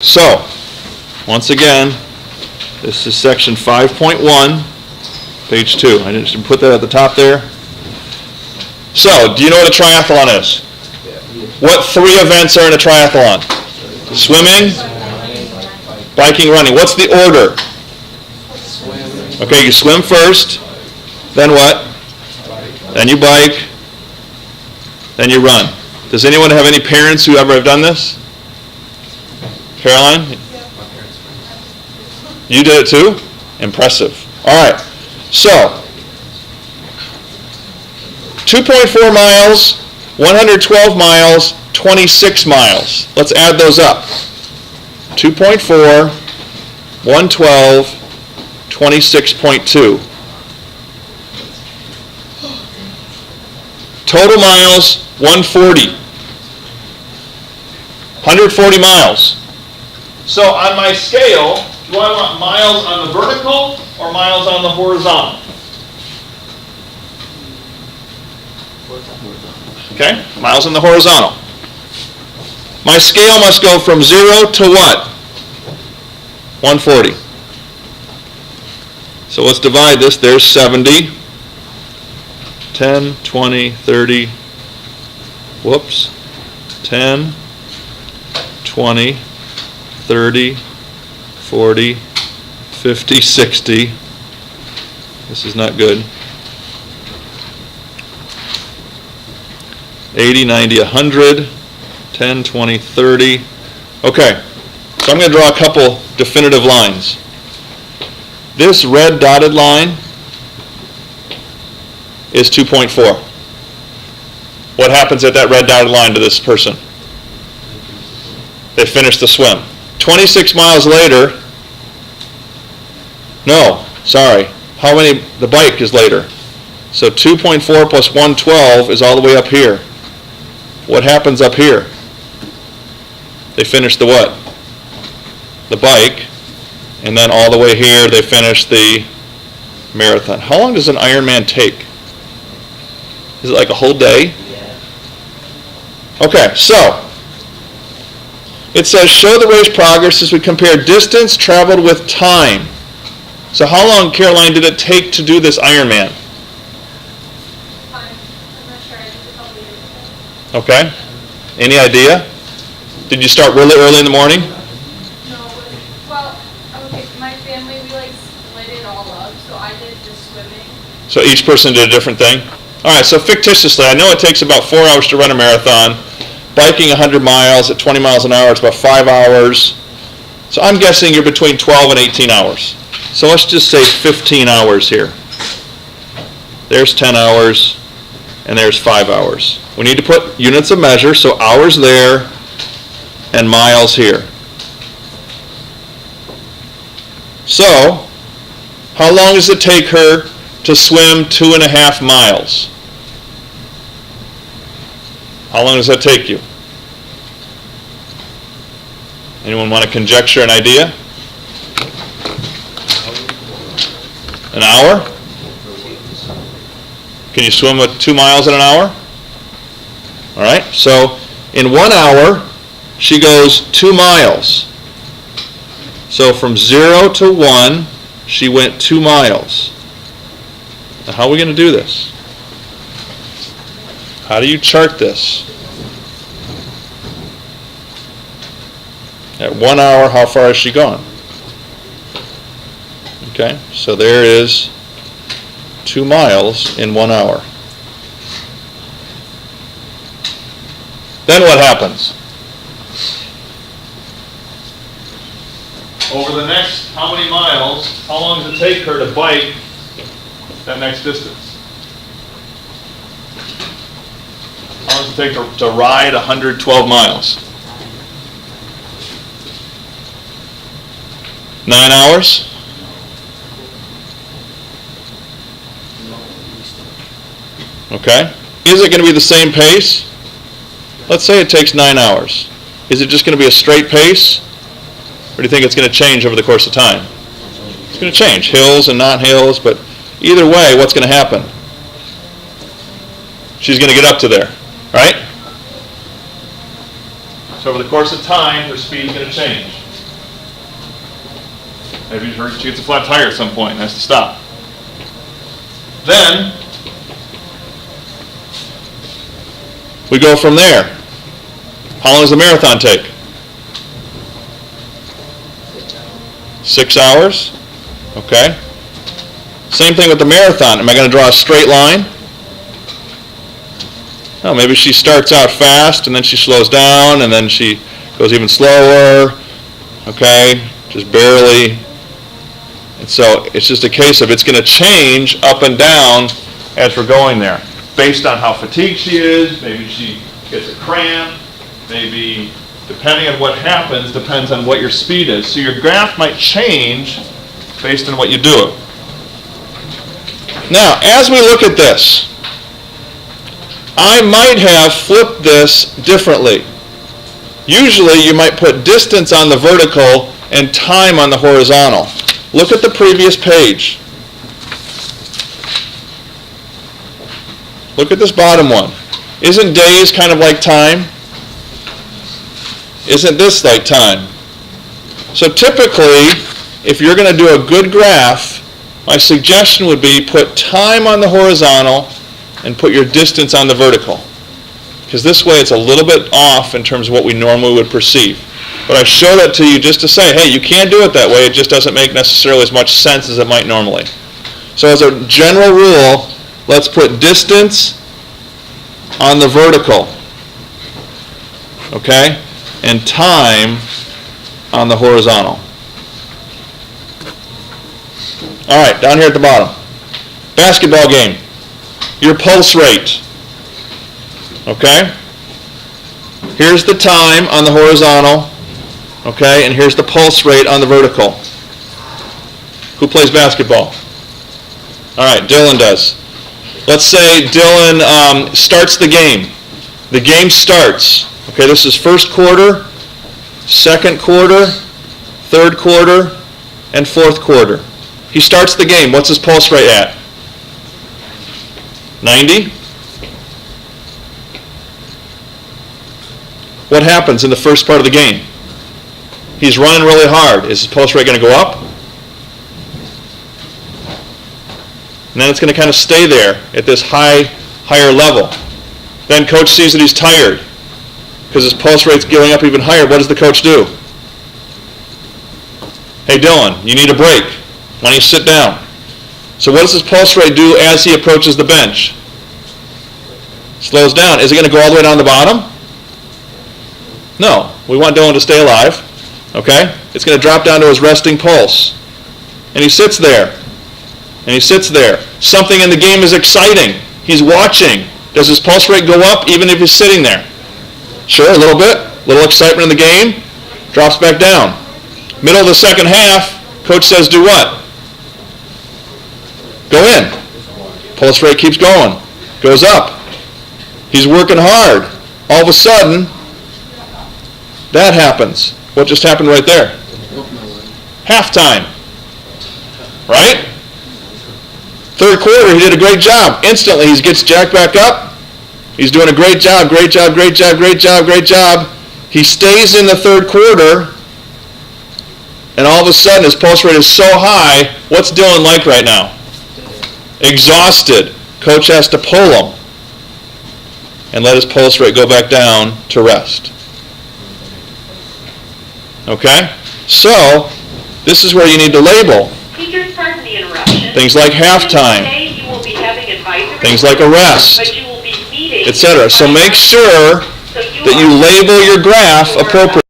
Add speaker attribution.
Speaker 1: So, once again, this is section 5.1, page 2. I didn't put that at the top there. So, do you know what a triathlon is? What three events are in a triathlon? Swimming, biking, running. What's the order? Okay, you swim first, then what? Then you bike, then you run. Does anyone have any parents who ever have done this? Caroline? You did it too? Impressive. All right. So, 2.4 miles, 112 miles, 26 miles. Let's add those up. 2.4, 112, 26.2. Total miles, 140. 140 miles. So on my scale, do I want miles on the vertical or miles on the horizontal? Okay, miles on the horizontal. My scale must go from 0 to what? 140. So let's divide this. There's 70. 10, 20, 30. Whoops. 10, 20, 30, 40, 50, 60. This is not good. 80, 90, 100, 10, 20, 30. Okay, so I'm going to draw a couple definitive lines. This red dotted line is 2.4. What happens at that red dotted line to this person? They finish the swim. 26 miles later, no, sorry, how many, the bike is later. So 2.4 plus 112 is all the way up here. What happens up here? They finish the what? The bike, and then all the way here they finish the marathon. How long does an Ironman take? Is it like a whole day? Okay, so it says show the race progress as we compare distance traveled with time. So how long, Caroline, did it take to do this Ironman?
Speaker 2: I'm not sure. I did it a couple years ago.
Speaker 1: Okay. Any idea? Did you start really early in the morning?
Speaker 2: No, well, okay, my family, we split it all up, so I did just swimming.
Speaker 1: So each person did a different thing? All right, so fictitiously, I know it takes about 4 hours to run a marathon. Biking 100 miles at 20 miles an hour, it's about 5 hours. So I'm guessing you're between 12 and 18 hours. So let's just say 15 hours here. There's 10 hours, and there's 5 hours. We need to put units of measure, so hours there and miles here. So, how long does it take her to swim 2.5 miles? How long does that take you? Anyone want to conjecture an idea? An hour? Can you swim with 2 miles in an hour? All right, so in 1 hour, she goes 2 miles. So from 0 to 1, she went 2 miles. Now how are we going to do this? How do you chart this? At 1 hour, how far has she gone? Okay, so there is 2 miles in 1 hour. Then what happens? Over the next how many miles, how long does it take her to bike that next distance? How long does it take to ride 112 miles? 9 hours? Okay. Is it going to be the same pace? Let's say it takes 9 hours. Is it just going to be a straight pace? Or do you think it's going to change over the course of time? It's going to change. Hills and not hills, but either way, what's going to happen? She's going to get up to there, right? So over the course of time, her speed is going to change. Maybe she gets a flat tire at some point and has to stop. Then we go from there. How long does the marathon take? 6 hours. Okay. Same thing with the marathon. Am I going to draw a straight line? No, maybe she starts out fast and then she slows down and then she goes even slower. Okay, just barely. And so it's just a case of it's going to change up and down as we're going there. Based on how fatigued she is, maybe she gets a cramp, maybe depending on what happens, depends on what your speed is. So your graph might change based on what you do. Now, as we look at this, I might have flipped this differently. Usually you might put distance on the vertical and time on the horizontal. Look at the previous page. Look at this bottom one. Isn't days kind of like time? Isn't this like time? So typically, if you're going to do a good graph, my suggestion would be put time on the horizontal and put your distance on the vertical. Because this way it's a little bit off in terms of what we normally would perceive. But I show that to you just to say, hey, you can't do it that way. It just doesn't make necessarily as much sense as it might normally. So as a general rule, let's put distance on the vertical. Okay? And time on the horizontal. All right, down here at the bottom. Basketball game. Your pulse rate. Okay? Here's the time on the horizontal. Okay? And here's the pulse rate on the vertical. Who plays basketball? All right, Dylan does. Let's say Dylan starts the game. The game starts. Okay, this is first quarter, second quarter, third quarter, and fourth quarter. He starts the game. What's his pulse rate at? 90? What happens in the first part of the game? He's running really hard. Is his pulse rate going to go up? And then it's going to kind of stay there at this higher level. Then coach sees that he's tired because his pulse rate's going up even higher. What does the coach do? Hey Dylan, you need a break. Why don't you sit down? So what does his pulse rate do as he approaches the bench? Slows down. Is it going to go all the way down the bottom? No. We want Dylan to stay alive. Okay? It's going to drop down to his resting pulse. And he sits there. And he sits there. Something in the game is exciting. He's watching. Does his pulse rate go up even if he's sitting there? Sure, a little bit. A little excitement in the game. Drops back down. Middle of the second half, coach says do what? Go in. Pulse rate keeps going. Goes up. He's working hard. All of a sudden, that happens. What just happened right there? Halftime. Right? Third quarter, he did a great job. Instantly, he gets jacked back up. He's doing a great job, great job, great job, great job, great job. He stays in the third quarter, and all of a sudden, his pulse rate is so high. What's Dylan like right now? Exhausted. Coach has to pull him and let his pulse rate go back down to rest. Okay? So, this is where you need to label.
Speaker 3: Teachers, pardon the interruption.
Speaker 1: Things like halftime.
Speaker 3: Today you will be having advisory.
Speaker 1: Things like a rest,
Speaker 3: but you will be meeting,
Speaker 1: etc. So make sure that you label your graph appropriately.